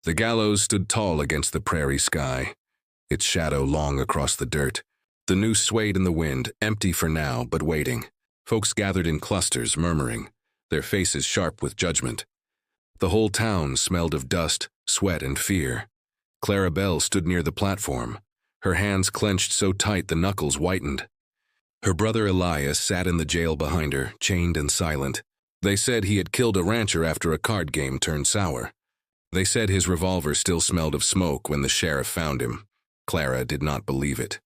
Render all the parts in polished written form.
The gallows stood tall against the prairie sky, its shadow long across the dirt. The noose swayed in the wind, empty for now, but waiting. Folks gathered in clusters, murmuring, their faces sharp with judgment. The whole town smelled of dust, sweat, and fear. Clara Bell stood near the platform, her hands clenched so tight the knuckles whitened. Her brother Elias sat in the jail behind her, chained and silent. They said he had killed a rancher after a card game turned sour. They said his revolver still smelled of smoke when the sheriff found him. Clara did not believe it.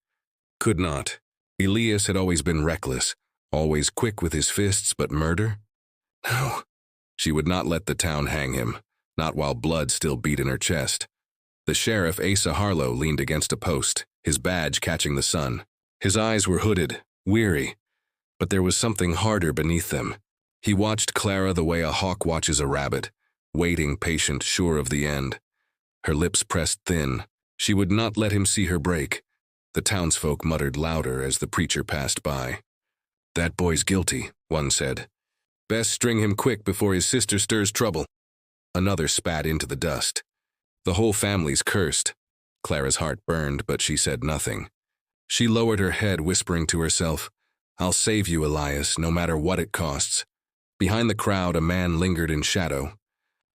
Could not. Elias had always been reckless, always quick with his fists, but murder? No. She would not let the town hang him, not while blood still beat in her chest. The sheriff, Asa Harlow, leaned against a post, his badge catching the sun. His eyes were hooded, weary, but there was something harder beneath them. He watched Clara the way a hawk watches a rabbit, waiting, patient, sure of the end. Her lips pressed thin. She would not let him see her break. The townsfolk muttered louder as the preacher passed by. "That boy's guilty," one said. "Best string him quick before his sister stirs trouble." Another spat into the dust. The whole family's cursed. Clara's heart burned, but she said nothing. She lowered her head, whispering to herself, "I'll save you, Elias, no matter what it costs." Behind the crowd, a man lingered in shadow.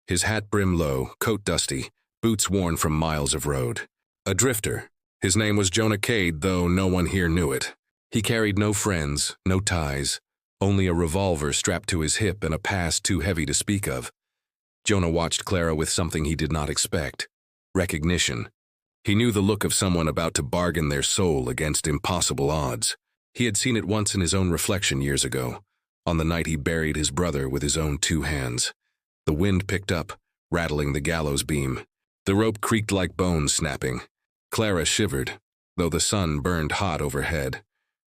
His hat brim low, coat dusty, boots worn from miles of road. A drifter. His name was Jonah Cade, though no one here knew it. He carried no friends, no ties, only a revolver strapped to his hip and a past too heavy to speak of. Jonah watched Clara with something he did not expect. Recognition. He knew the look of someone about to bargain their soul against impossible odds. He had seen it once in his own reflection years ago, on the night he buried his brother with his own 2 hands. The wind picked up, rattling the gallows beam. The rope creaked like bones snapping. Clara shivered, though the sun burned hot overhead.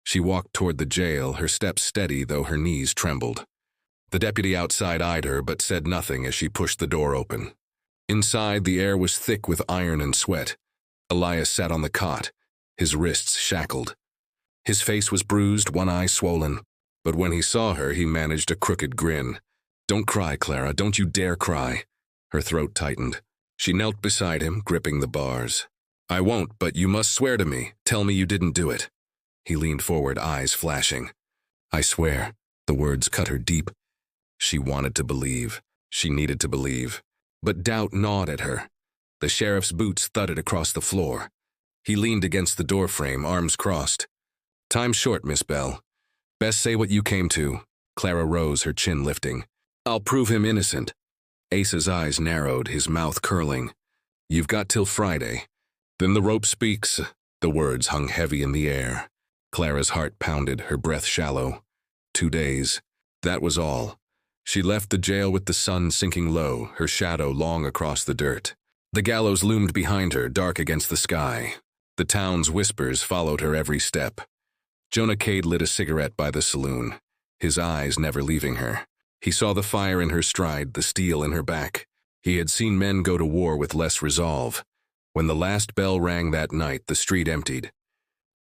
She walked toward the jail, her steps steady though her knees trembled. The deputy outside eyed her but said nothing as she pushed the door open. Inside, the air was thick with iron and sweat. Elias sat on the cot, his wrists shackled. His face was bruised, one eye swollen, but when he saw her, he managed a crooked grin. "Don't cry, Clara, don't you dare cry." Her throat tightened. She knelt beside him, gripping the bars. "I won't, but you must swear to me. Tell me you didn't do it." He leaned forward, eyes flashing. "I swear." The words cut her deep. She wanted to believe. She needed to believe. But doubt gnawed at her. The sheriff's boots thudded across the floor. He leaned against the doorframe, arms crossed. "Time's short, Miss Bell. Best say what you came to." Clara rose, her chin lifting. "I'll prove him innocent." Asa's eyes narrowed, his mouth curling. "You've got till Friday. Then the rope speaks." The words hung heavy in the air. Clara's heart pounded, her breath shallow. 2 days. That was all. She left the jail with the sun sinking low, her shadow long across the dirt. The gallows loomed behind her, dark against the sky. The town's whispers followed her every step. Jonah Cade lit a cigarette by the saloon, his eyes never leaving her. He saw the fire in her stride, the steel in her back. He had seen men go to war with less resolve. When the last bell rang that night, the street emptied.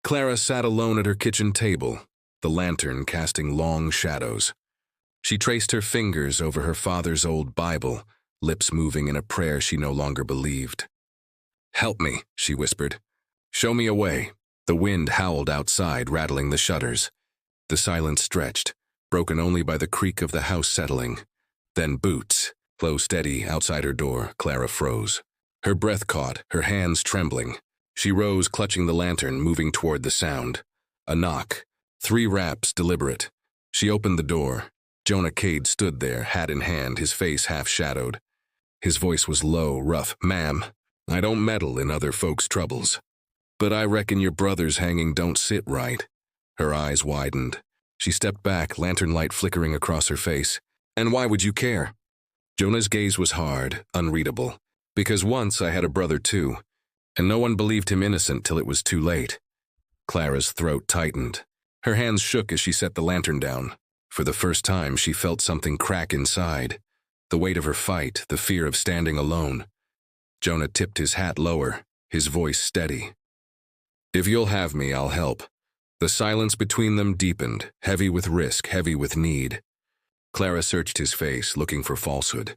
Clara sat alone at her kitchen table, the lantern casting long shadows. She traced her fingers over her father's old Bible, lips moving in a prayer she no longer believed. "Help me," she whispered. "Show me a way." The wind howled outside, rattling the shutters. The silence stretched, broken only by the creak of the house settling. Then boots, low steady outside her door. Clara froze. Her breath caught, her hands trembling. She rose, clutching the lantern, moving toward the sound. A knock. 3 raps, deliberate. She opened the door. Jonah Cade stood there, hat in hand, his face half-shadowed. His voice was low, rough. "Ma'am, I don't meddle in other folks' troubles. But I reckon your brother's hanging don't sit right." Her eyes widened. She stepped back, lantern light flickering across her face. "And why would you care?" Jonah's gaze was hard, unreadable. "Because once I had a brother too, and no one believed him innocent till it was too late." Clara's throat tightened. Her hands shook as she set the lantern down. For the first time, she felt something crack inside. The weight of her fight, the fear of standing alone. Jonah tipped his hat lower, his voice steady. "If you'll have me, I'll help." The silence between them deepened, heavy with risk, heavy with need. Clara searched his face, looking for falsehood.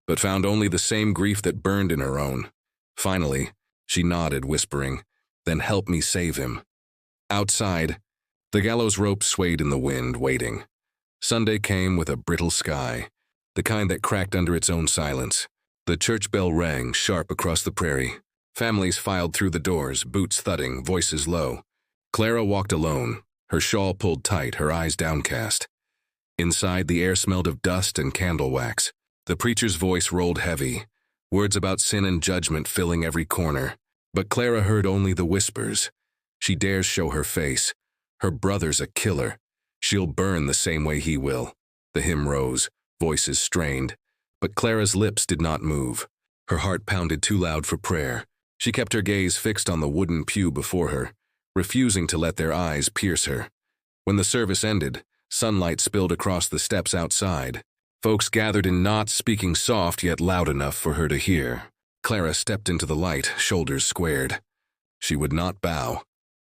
but found only the same grief that burned in her own. Finally, she nodded, whispering, "Then help me save him." Outside, the gallows rope swayed in the wind, waiting. Sunday came with a brittle sky, the kind that cracked under its own silence. The church bell rang sharp across the prairie. Families filed through the doors, boots thudding, voices low. Clara walked alone, her shawl pulled tight, her eyes downcast. Inside, the air smelled of dust and candle wax. The preacher's voice rolled heavy, words about sin and judgment filling every corner. But Clara heard only the whispers. She dares show her face. Her brother's a killer. She'll burn the same way he will. The hymn rose, voices strained. But Clara's lips did not move. Her heart pounded too loud for prayer. She kept her gaze fixed on the wooden pew before her, refusing to let their eyes pierce her. When the service ended, sunlight spilled across the steps outside. Folks gathered in knots, speaking soft yet loud enough for her to hear. Clara stepped into the light, shoulders squared. She would not bow.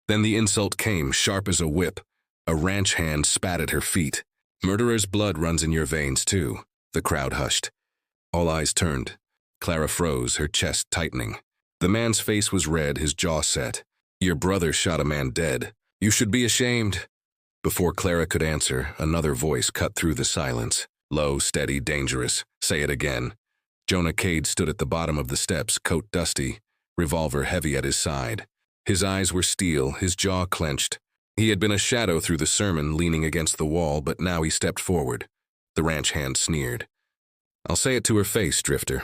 Then the insult came, sharp as a whip. A ranch hand spat at her feet. "Murderer's blood runs in your veins, too." The crowd hushed. All eyes turned. Clara froze, her chest tightening. The man's face was red, his jaw set. "Your brother shot a man dead. You should be ashamed." Before Clara could answer, another voice cut through the silence. Low, steady, dangerous. "Say it again." Jonah Cade stood at the bottom of the steps, coat dusty, revolver heavy at his side. His eyes were steel, his jaw clenched. He had been a shadow through the sermon, leaning against the wall, but now he stepped forward. The ranch hand sneered. "I'll say it to her face, Drifter.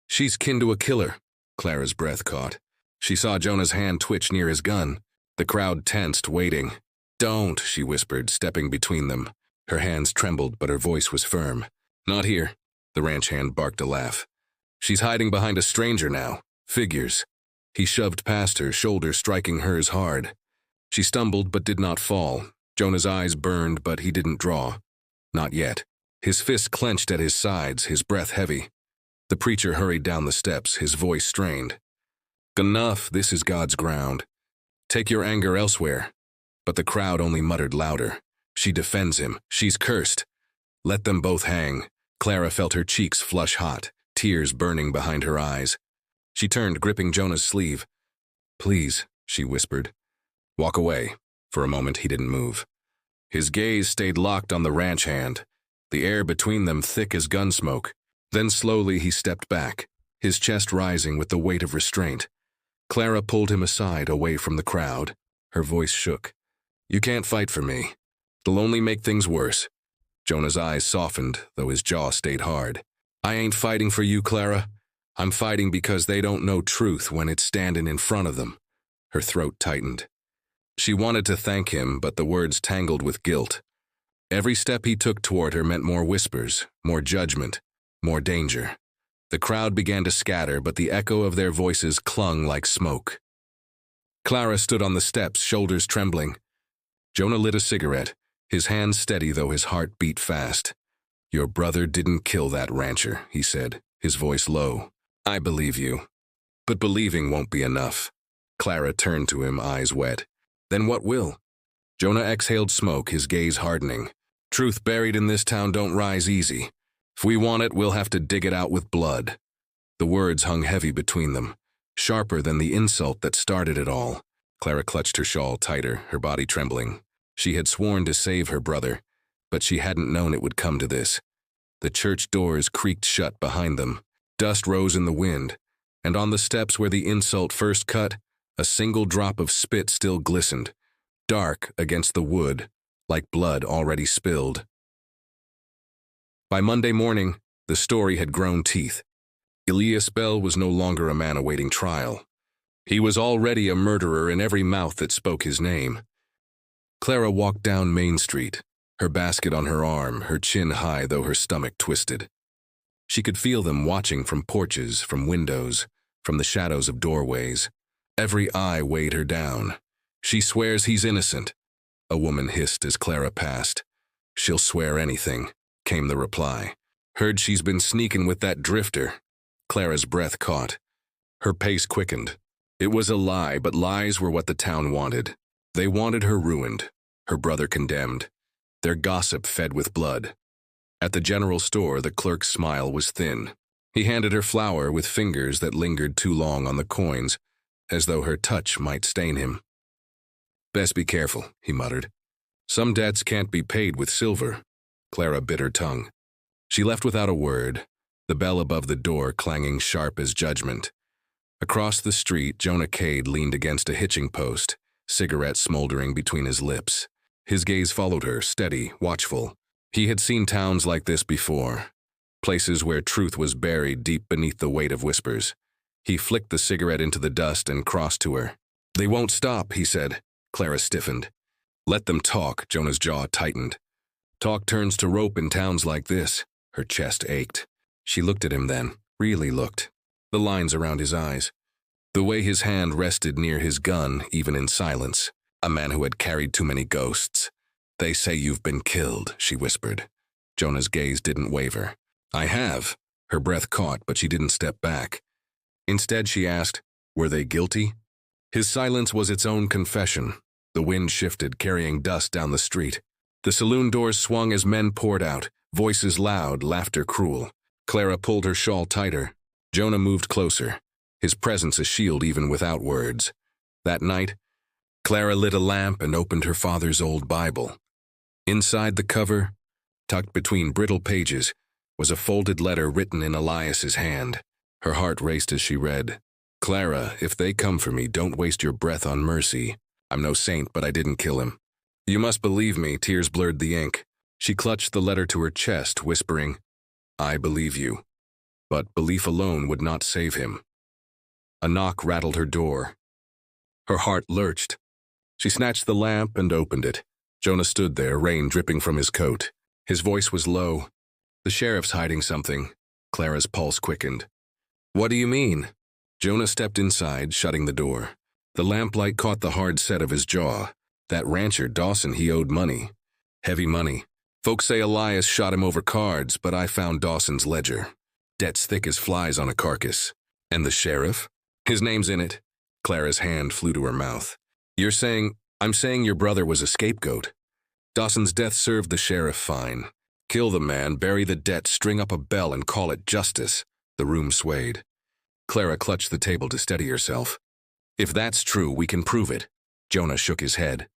She's kin to a killer." Clara's breath caught. She saw Jonah's hand twitch near his gun. The crowd tensed, waiting. "Don't," she whispered, stepping between them. Her hands trembled, but her voice was firm. "Not here." The ranch hand barked a laugh. "She's hiding behind a stranger now. Figures." He shoved past her, shoulder striking hers hard. She stumbled but did not fall. Jonah's eyes burned, but he didn't draw. Not yet. His fists clenched at his sides, his breath heavy. The preacher hurried down the steps, his voice strained. "Enough, this is God's ground. Take your anger elsewhere." But the crowd only muttered louder. "She defends him. She's cursed." Let them both hang. Clara felt her cheeks flush hot, tears burning behind her eyes. She turned, gripping Jonah's sleeve. "Please," she whispered. "Walk away." For a moment he didn't move. His gaze stayed locked on the ranch hand, the air between them thick as gun smoke. Then slowly he stepped back, his chest rising with the weight of restraint. Clara pulled him aside, away from the crowd. Her voice shook. "You can't fight for me. It'll only make things worse." Jonah's eyes softened, though his jaw stayed hard. "I ain't fighting for you, Clara. I'm fighting because they don't know truth when it's standing in front of them." Her throat tightened. She wanted to thank him, but the words tangled with guilt. Every step he took toward her meant more whispers, more judgment, more danger. The crowd began to scatter, but the echo of their voices clung like smoke. Clara stood on the steps, shoulders trembling. Jonah lit a cigarette, his hands steady though his heart beat fast. "Your brother didn't kill that rancher," he said, his voice low. "I believe you. But believing won't be enough." Clara turned to him, eyes wet. "Then what will?" Jonah exhaled smoke, his gaze hardening. "Truth buried in this town don't rise easy. If we want it, we'll have to dig it out with blood." The words hung heavy between them, sharper than the insult that started it all. Clara clutched her shawl tighter, her body trembling. She had sworn to save her brother, but she hadn't known it would come to this. The church doors creaked shut behind them. Dust rose in the wind, and on the steps where the insult first cut, a single drop of spit still glistened, dark against the wood, like blood already spilled. By Monday morning, the story had grown teeth. Elias Bell was no longer a man awaiting trial. He was already a murderer in every mouth that spoke his name. Clara walked down Main Street, her basket on her arm, her chin high though her stomach twisted. She could feel them watching from porches, from windows, from the shadows of doorways. Every eye weighed her down. "She swears he's innocent," a woman hissed as Clara passed. "She'll swear anything," came the reply. "Heard she's been sneaking with that drifter." Clara's breath caught. Her pace quickened. It was a lie, but lies were what the town wanted. They wanted her ruined, her brother condemned, their gossip fed with blood. At the general store, the clerk's smile was thin. He handed her flour with fingers that lingered too long on the coins, as though her touch might stain him. "Best be careful," he muttered. "Some debts can't be paid with silver." Clara bit her tongue. She left without a word, the bell above the door clanging sharp as judgment. Across the street, Jonah Cade leaned against a hitching post, cigarette smoldering between his lips. His gaze followed her, steady, watchful. He had seen towns like this before, places where truth was buried deep beneath the weight of whispers. He flicked the cigarette into the dust and crossed to her. "They won't stop," he said. Clara stiffened. "Let them talk," Jonah's jaw tightened. "Talk turns to rope in towns like this." Her chest ached. She looked at him then, really looked. The lines around his eyes. The way his hand rested near his gun, even in silence. A man who had carried too many ghosts. "They say you've been killed," she whispered. Jonah's gaze didn't waver. "I have." Her breath caught, but she didn't step back. Instead, she asked, "Were they guilty?" His silence was its own confession. The wind shifted, carrying dust down the street. The saloon doors swung as men poured out, voices loud, laughter cruel. Clara pulled her shawl tighter. Jonah moved closer, his presence a shield even without words. That night, Clara lit a lamp and opened her father's old Bible. Inside the cover, tucked between brittle pages, was a folded letter written in Elias's hand. Her heart raced as she read, "Clara, if they come for me, don't waste your breath on mercy. I'm no saint, but I didn't kill him. You must believe me." Tears blurred the ink. She clutched the letter to her chest, whispering, "I believe you." But belief alone would not save him. A knock rattled her door. Her heart lurched. She snatched the lamp and opened it. Jonah stood there, rain dripping from his coat. His voice was low. "The sheriff's hiding something." Clara's pulse quickened. "What do you mean?" Jonah stepped inside, shutting the door. The lamplight caught the hard set of his jaw. That rancher, Dawson, he owed money. Heavy money. Folks say Elias shot him over cards, but I found Dawson's ledger. Debts thick as flies on a carcass. "And the sheriff? His name's in it." Clara's hand flew to her mouth. I'm saying your brother was a scapegoat. Dawson's death served the sheriff fine. Kill the man, bury the debt, string up a bell, and call it justice. The room swayed. Clara clutched the table to steady herself. "If that's true, we can prove it." Jonah shook his head.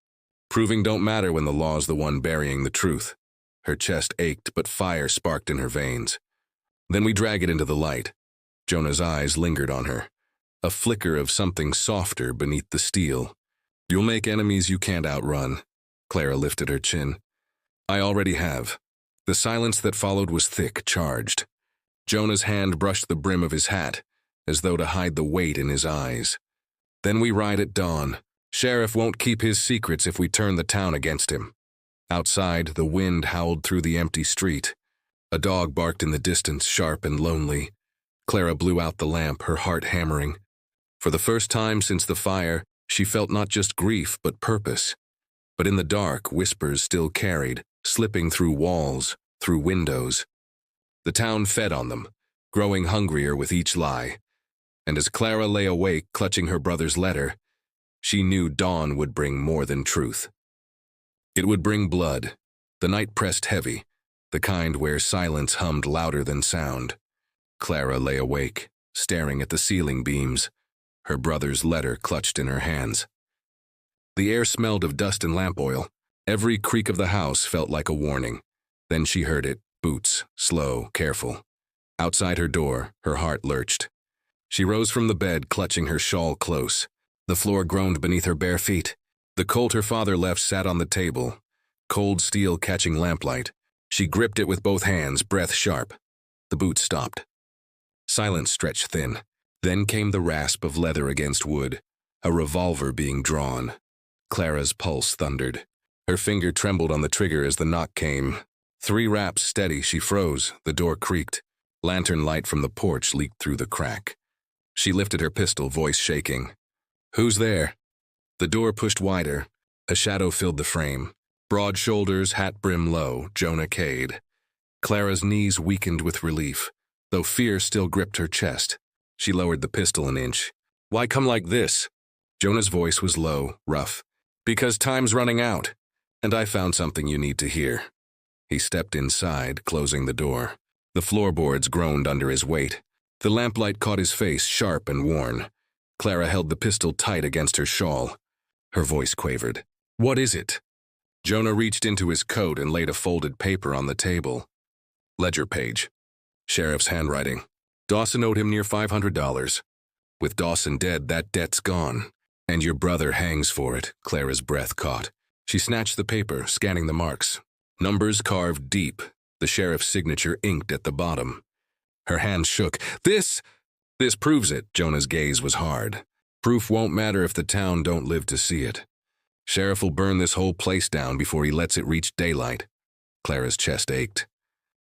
"Proving don't matter when the law's the one burying the truth." Her chest ached, but fire sparked in her veins. "Then we drag it into the light." Jonah's eyes lingered on her. A flicker of something softer beneath the steel. "You'll make enemies you can't outrun." Clara lifted her chin. "I already have." The silence that followed was thick, charged. Jonah's hand brushed the brim of his hat, as though to hide the weight in his eyes. "Then we ride at dawn. Sheriff won't keep his secrets if we turn the town against him." Outside, the wind howled through the empty street. A dog barked in the distance, sharp and lonely. Clara blew out the lamp, her heart hammering. For the first time since the fire, she felt not just grief, but purpose. But in the dark, whispers still carried, slipping through walls, through windows. The town fed on them, growing hungrier with each lie. And as Clara lay awake, clutching her brother's letter, she knew dawn would bring more than truth. It would bring blood. The night pressed heavy, the kind where silence hummed louder than sound. Clara lay awake, staring at the ceiling beams, her brother's letter clutched in her hands. The air smelled of dust and lamp oil. Every creak of the house felt like a warning. Then she heard it, boots, slow, careful. Outside her door, her heart lurched. She rose from the bed, clutching her shawl close. The floor groaned beneath her bare feet. The Colt her father left sat on the table, cold steel catching lamplight. She gripped it with both hands, breath sharp. The boots stopped. Silence stretched thin. Then came the rasp of leather against wood, a revolver being drawn. Clara's pulse thundered. Her finger trembled on the trigger as the knock came. 3 raps steady, she froze. The door creaked. Lantern light from the porch leaked through the crack. She lifted her pistol, voice shaking. "Who's there?" The door pushed wider. A shadow filled the frame. Broad shoulders, hat brim low, Jonah Cade. Clara's knees weakened with relief, though fear still gripped her chest. She lowered the pistol an inch. "Why come like this?" Jonah's voice was low, rough. "Because time's running out, and I found something you need to hear." He stepped inside, closing the door. The floorboards groaned under his weight. The lamplight caught his face, sharp and worn. Clara held the pistol tight against her shawl. Her voice quavered. "What is it?" Jonah reached into his coat and laid a folded paper on the table. Ledger page. Sheriff's handwriting. Dawson owed him near $500. With Dawson dead, that debt's gone. And your brother hangs for it. Clara's breath caught. She snatched the paper, scanning the marks. Numbers carved deep, the sheriff's signature inked at the bottom. Her hands shook. This proves it. Jonah's gaze was hard. Proof won't matter if the town don't live to see it. Sheriff will burn this whole place down before he lets it reach daylight. Clara's chest ached.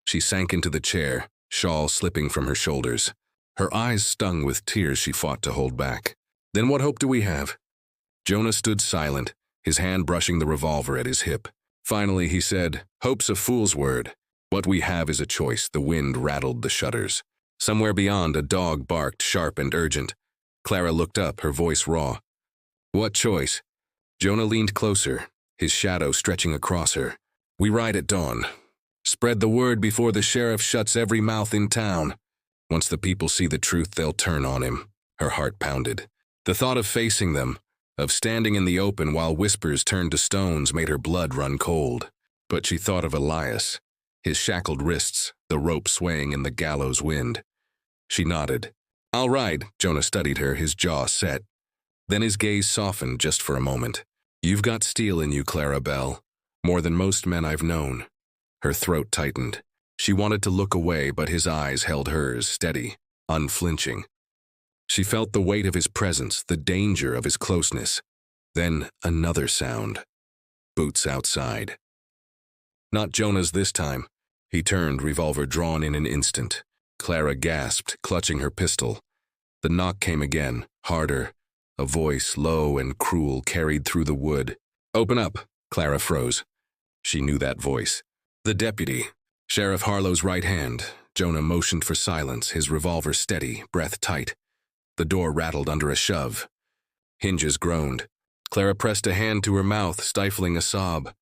She sank into the chair, shawl slipping from her shoulders. Her eyes stung with tears she fought to hold back. Then what hope do we have? Jonah stood silent, his hand brushing the revolver at his hip. Finally, he said, "Hope's a fool's word. What we have is a choice." The wind rattled the shutters. Somewhere beyond, a dog barked, sharp and urgent. Clara looked up, her voice raw. "What choice?" Jonah leaned closer, his shadow stretching across her. "We ride at dawn. Spread the word before the sheriff shuts every mouth in town. Once the people see the truth, they'll turn on him." Her heart pounded. The thought of facing them, of standing in the open while whispers turned to stones, made her blood run cold. But she thought of Elias, his shackled wrists, the rope swaying in the gallows wind. She nodded. "I'll ride." Jonah studied her, his jaw set. Then his gaze softened just for a moment. "You've got steel in you, Clara Bell. More than most men I've known." Her throat tightened. She wanted to look away, but his eyes held hers, steady, unflinching. She felt the weight of his presence, the danger of his closeness. Then another sound. Boots outside. Not Jonah's this time. He turned, revolver drawn in an instant. Clara gasped, clutching her pistol. The knock came again, harder. A voice, low and cruel, carried through the wood. "Open up." Clara froze. She knew that voice. The deputy, Sheriff Harlow's right hand. Jonah motioned for silence, his revolver steady, breath tight. The door rattled under a shove. Hinges groaned. Clara pressed a hand to her mouth, stifling a sob.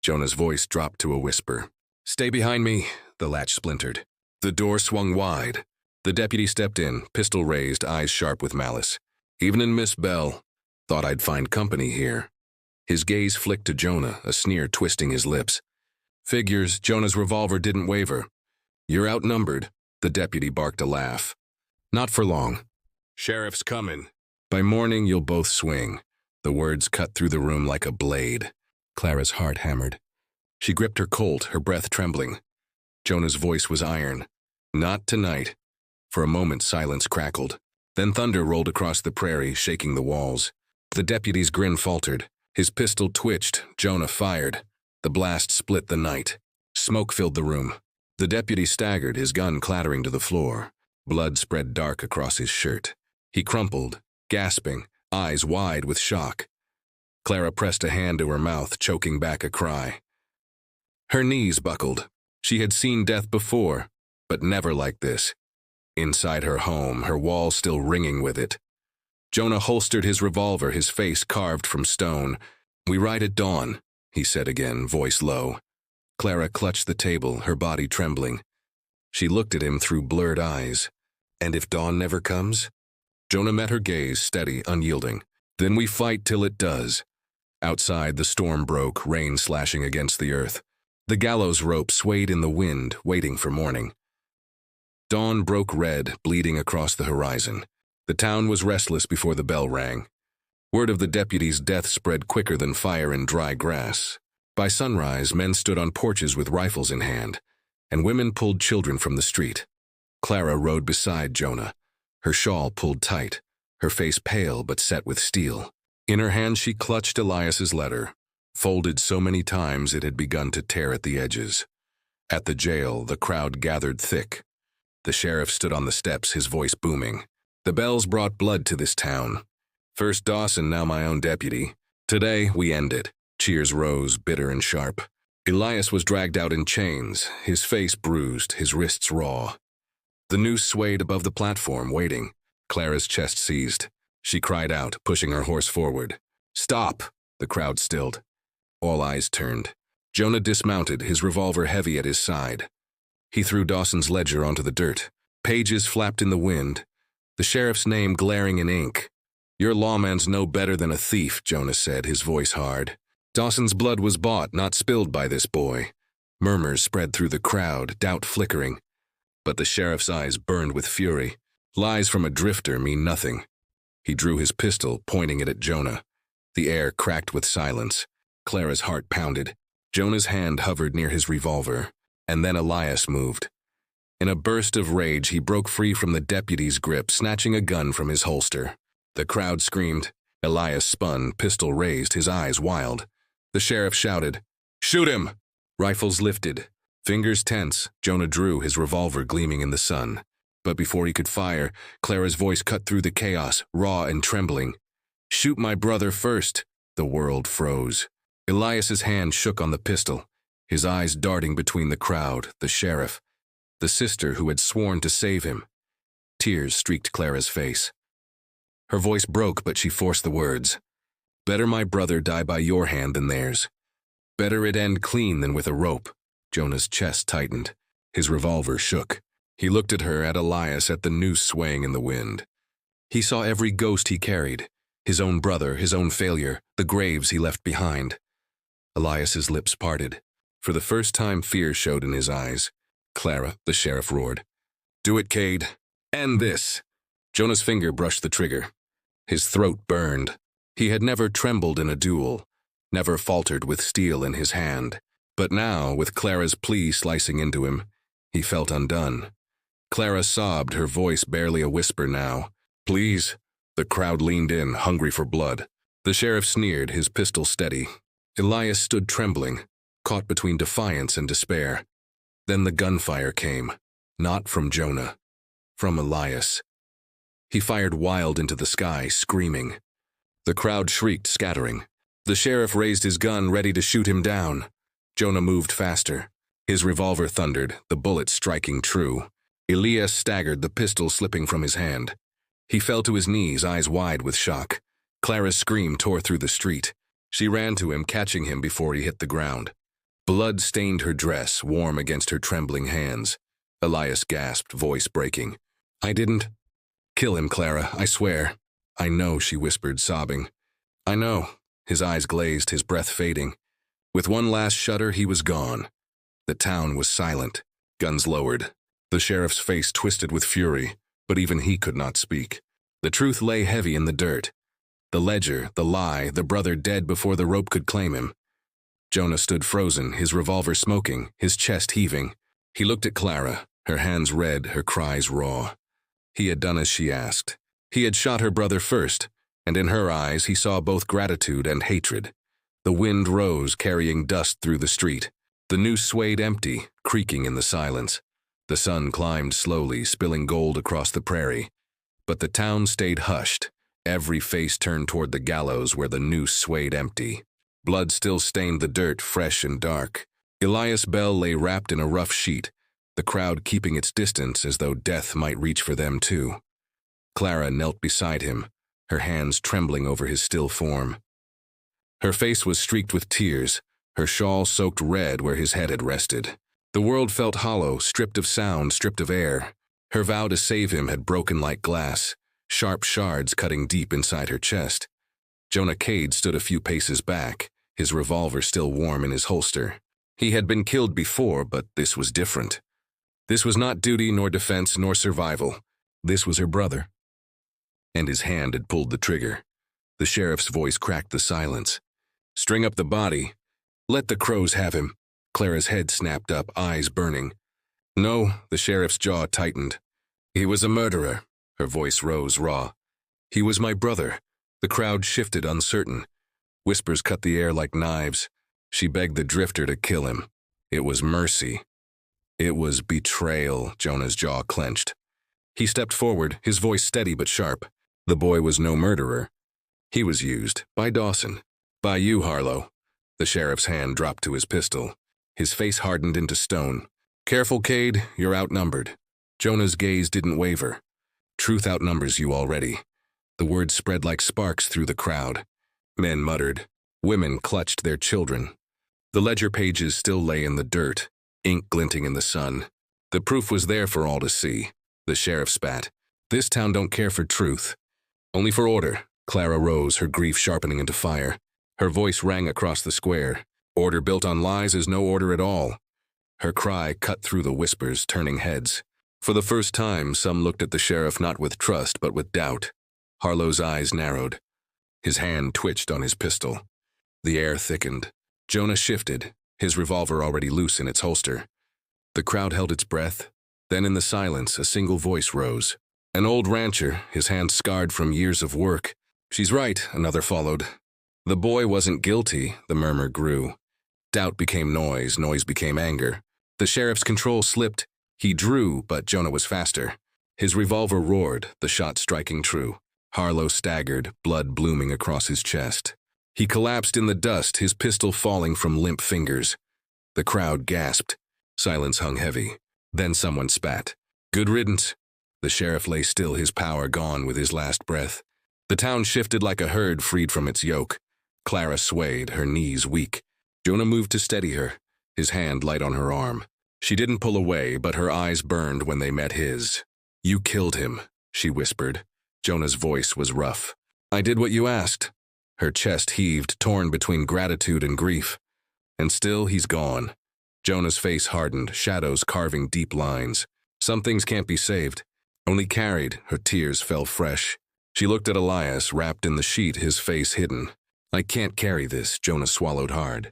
Jonah's voice dropped to a whisper. "Stay behind me." The latch splintered. The door swung wide. The deputy stepped in, pistol raised, eyes sharp with malice. "Evening, Miss Bell. Thought I'd find company here." His gaze flicked to Jonah, a sneer twisting his lips. "Figures." Jonah's revolver didn't waver. "You're outnumbered." The deputy barked a laugh. "Not for long. Sheriff's coming. By morning, you'll both swing." The words cut through the room like a blade. Clara's heart hammered. She gripped her Colt, her breath trembling. Jonah's voice was iron. "Not tonight." For a moment, silence crackled. Then thunder rolled across the prairie, shaking the walls. The deputy's grin faltered. His pistol twitched. Jonah fired. The blast split the night. Smoke filled the room. The deputy staggered, his gun clattering to the floor. Blood spread dark across his shirt. He crumpled, gasping, eyes wide with shock. Clara pressed a hand to her mouth, choking back a cry. Her knees buckled. She had seen death before, but never like this. Inside her home, her walls still ringing with it. Jonah holstered his revolver, his face carved from stone. "We ride at dawn," he said again, voice low. Clara clutched the table, her body trembling. She looked at him through blurred eyes. "And if dawn never comes?" Jonah met her gaze, steady, unyielding. "Then we fight till it does." Outside, the storm broke, rain slashing against the earth. The gallows rope swayed in the wind, waiting for morning. Dawn broke red, bleeding across the horizon. The town was restless before the bell rang. Word of the deputy's death spread quicker than fire in dry grass. By sunrise, men stood on porches with rifles in hand, and women pulled children from the street. Clara rode beside Jonah, her shawl pulled tight, her face pale but set with steel. In her hand she clutched Elias's letter, folded so many times it had begun to tear at the edges. At the jail, the crowd gathered thick. The sheriff stood on the steps, his voice booming. "The bells brought blood to this town. First Dawson, now my own deputy. Today, we end it." Cheers rose, bitter and sharp. Elias was dragged out in chains, his face bruised, his wrists raw. The noose swayed above the platform, waiting. Clara's chest seized. She cried out, pushing her horse forward. "Stop!" The crowd stilled. All eyes turned. Jonah dismounted, his revolver heavy at his side. He threw Dawson's ledger onto the dirt. Pages flapped in the wind, the sheriff's name glaring in ink. "Your lawman's no better than a thief," Jonah said, his voice hard. Dawson's blood was bought, not spilled by this boy. Murmurs spread through the crowd, doubt flickering. But the sheriff's eyes burned with fury. Lies from a drifter mean nothing. He drew his pistol, pointing it at Jonah. The air cracked with silence. Clara's heart pounded. Jonah's hand hovered near his revolver, and then Elias moved. In a burst of rage, he broke free from the deputy's grip, snatching a gun from his holster. The crowd screamed. Elias spun, pistol raised, his eyes wild. The sheriff shouted, "Shoot him!" Rifles lifted. Fingers tense, Jonah drew, his revolver gleaming in the sun. But before he could fire, Clara's voice cut through the chaos, raw and trembling. "Shoot my brother first." The world froze. Elias's hand shook on the pistol, his eyes darting between the crowd, the sheriff, the sister who had sworn to save him. Tears streaked Clara's face. Her voice broke, but she forced the words. "Better my brother die by your hand than theirs. Better it end clean than with a rope." Jonah's chest tightened. His revolver shook. He looked at her, at Elias, at the noose swaying in the wind. He saw every ghost he carried, his own brother, his own failure, the graves he left behind. Elias's lips parted. For the first time, fear showed in his eyes. "Clara," the sheriff roared. "Do it, Cade. End this." Jonah's finger brushed the trigger. His throat burned. He had never trembled in a duel, never faltered with steel in his hand. But now, with Clara's plea slicing into him, he felt undone. Clara sobbed, her voice barely a whisper now. "Please." The crowd leaned in, hungry for blood. The sheriff sneered, his pistol steady. Elias stood trembling, caught between defiance and despair. Then the gunfire came, not from Jonah, from Elias. He fired wild into the sky, screaming. The crowd shrieked, scattering. The sheriff raised his gun, ready to shoot him down. Jonah moved faster. His revolver thundered, the bullet striking true. Elias staggered, the pistol slipping from his hand. He fell to his knees, eyes wide with shock. Clara's scream tore through the street. She ran to him, catching him before he hit the ground. Blood stained her dress, warm against her trembling hands. Elias gasped, voice breaking. "I didn't kill him, Clara, I swear." "I know," she whispered, sobbing. "I know." His eyes glazed, his breath fading. With one last shudder, he was gone. The town was silent, guns lowered. The sheriff's face twisted with fury, but even he could not speak. The truth lay heavy in the dirt. The ledger, the lie, the brother dead before the rope could claim him. Jonah stood frozen, his revolver smoking, his chest heaving. He looked at Clara, her hands red, her cries raw. He had done as she asked. He had shot her brother first, and in her eyes he saw both gratitude and hatred. The wind rose, carrying dust through the street. The noose swayed empty, creaking in the silence. The sun climbed slowly, spilling gold across the prairie. But the town stayed hushed, every face turned toward the gallows where the noose swayed empty. Blood still stained the dirt, fresh and dark. Elias Bell lay wrapped in a rough sheet, the crowd keeping its distance as though death might reach for them too. Clara knelt beside him, her hands trembling over his still form. Her face was streaked with tears, her shawl soaked red where his head had rested. The world felt hollow, stripped of sound, stripped of air. Her vow to save him had broken like glass, sharp shards cutting deep inside her chest. Jonah Cade stood a few paces back, his revolver still warm in his holster. He had been killed before, but this was different. This was not duty nor defense nor survival. This was her brother. And his hand had pulled the trigger. The sheriff's voice cracked the silence. "String up the body. Let the crows have him." Clara's head snapped up, eyes burning. "No," the sheriff's jaw tightened. "He was a murderer." Her voice rose raw. "He was my brother." The crowd shifted, uncertain. Whispers cut the air like knives. She begged the drifter to kill him. It was mercy. It was betrayal. Jonah's jaw clenched. He stepped forward, his voice steady but sharp. The boy was no murderer. He was used, by Dawson. By you, Harlow. The sheriff's hand dropped to his pistol. His face hardened into stone. "Careful, Cade, you're outnumbered." Jonah's gaze didn't waver. "Truth outnumbers you already." The words spread like sparks through the crowd. Men muttered. Women clutched their children. The ledger pages still lay in the dirt, ink glinting in the sun. The proof was there for all to see. The sheriff spat. This town don't care for truth. Only for order. Clara rose, her grief sharpening into fire. Her voice rang across the square. Order built on lies is no order at all. Her cry cut through the whispers, turning heads. For the first time, some looked at the sheriff not with trust, but with doubt. Harlow's eyes narrowed. His hand twitched on his pistol. The air thickened. Jonah shifted, his revolver already loose in its holster. The crowd held its breath. Then in the silence, a single voice rose. An old rancher, his hands scarred from years of work. "She's right," another followed. The boy wasn't guilty, the murmur grew. Doubt became noise, noise became anger. The sheriff's control slipped. He drew, but Jonah was faster. His revolver roared, the shot striking true. Harlow staggered, blood blooming across his chest. He collapsed in the dust, his pistol falling from limp fingers. The crowd gasped. Silence hung heavy. Then someone spat. "Good riddance." The sheriff lay still, his power gone with his last breath. The town shifted like a herd freed from its yoke. Clara swayed, her knees weak. Jonah moved to steady her, his hand light on her arm. She didn't pull away, but her eyes burned when they met his. "You killed him," she whispered. Jonah's voice was rough. "I did what you asked." Her chest heaved, torn between gratitude and grief. "And still he's gone." Jonah's face hardened, shadows carving deep lines. Some things can't be saved, only carried. Her tears fell fresh. She looked at Elias, wrapped in the sheet, his face hidden. "I can't carry this," Jonah swallowed hard.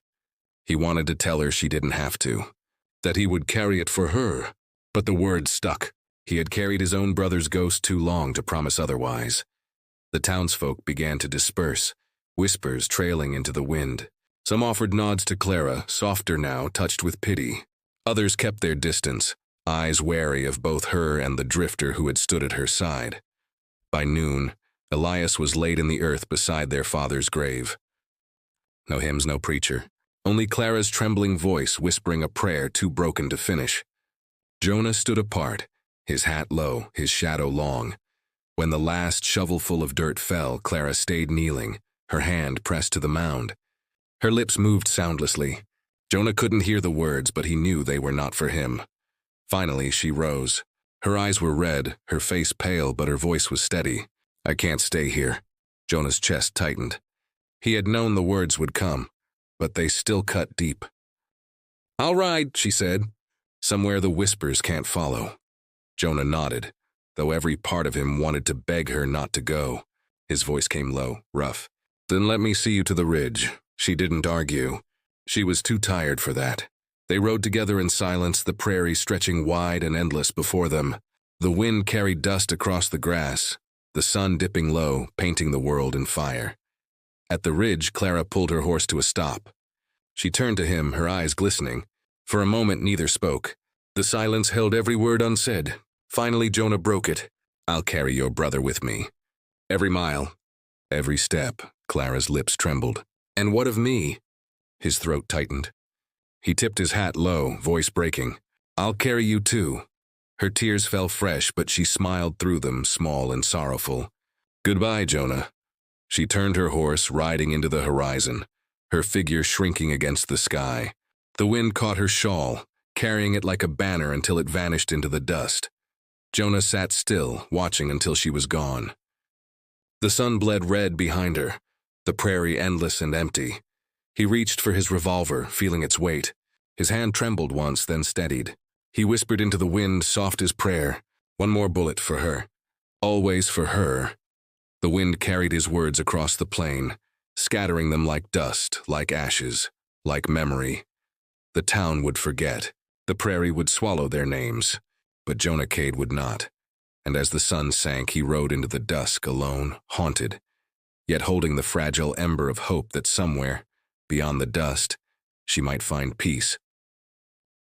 He wanted to tell her she didn't have to, that he would carry it for her, but the words stuck. He had carried his own brother's ghost too long to promise otherwise. The townsfolk began to disperse, whispers trailing into the wind. Some offered nods to Clara, softer now, touched with pity. Others kept their distance, eyes wary of both her and the drifter who had stood at her side. By noon, Elias was laid in the earth beside their father's grave. No hymns, no preacher. Only Clara's trembling voice whispering a prayer too broken to finish. Jonah stood apart, his hat low, his shadow long. When the last shovelful of dirt fell, Clara stayed kneeling, her hand pressed to the mound. Her lips moved soundlessly. Jonah couldn't hear the words, but he knew they were not for him. Finally, she rose. Her eyes were red, her face pale, but her voice was steady. "I can't stay here." Jonah's chest tightened. He had known the words would come, but they still cut deep. "I'll ride," she said. "Somewhere the whispers can't follow." Jonah nodded, though every part of him wanted to beg her not to go. His voice came low, rough. "Then let me see you to the ridge." She didn't argue. She was too tired for that. They rode together in silence, the prairie stretching wide and endless before them. The wind carried dust across the grass, the sun dipping low, painting the world in fire. At the ridge, Clara pulled her horse to a stop. She turned to him, her eyes glistening. For a moment, neither spoke. The silence held every word unsaid. Finally, Jonah broke it. "I'll carry your brother with me. Every mile, every step." Clara's lips trembled. "And what of me?" His throat tightened. He tipped his hat low, voice breaking. "I'll carry you too." Her tears fell fresh, but she smiled through them, small and sorrowful. "Goodbye, Jonah." She turned her horse, riding into the horizon, her figure shrinking against the sky. The wind caught her shawl, carrying it like a banner until it vanished into the dust. Jonah sat still, watching until she was gone. The sun bled red behind her, the prairie endless and empty. He reached for his revolver, feeling its weight. His hand trembled once, then steadied. He whispered into the wind, soft as prayer. One more bullet for her. Always for her. The wind carried his words across the plain, scattering them like dust, like ashes, like memory. The town would forget. The prairie would swallow their names. But Jonah Cade would not. And as the sun sank, he rode into the dusk, alone, haunted, yet holding the fragile ember of hope that somewhere, beyond the dust, she might find peace.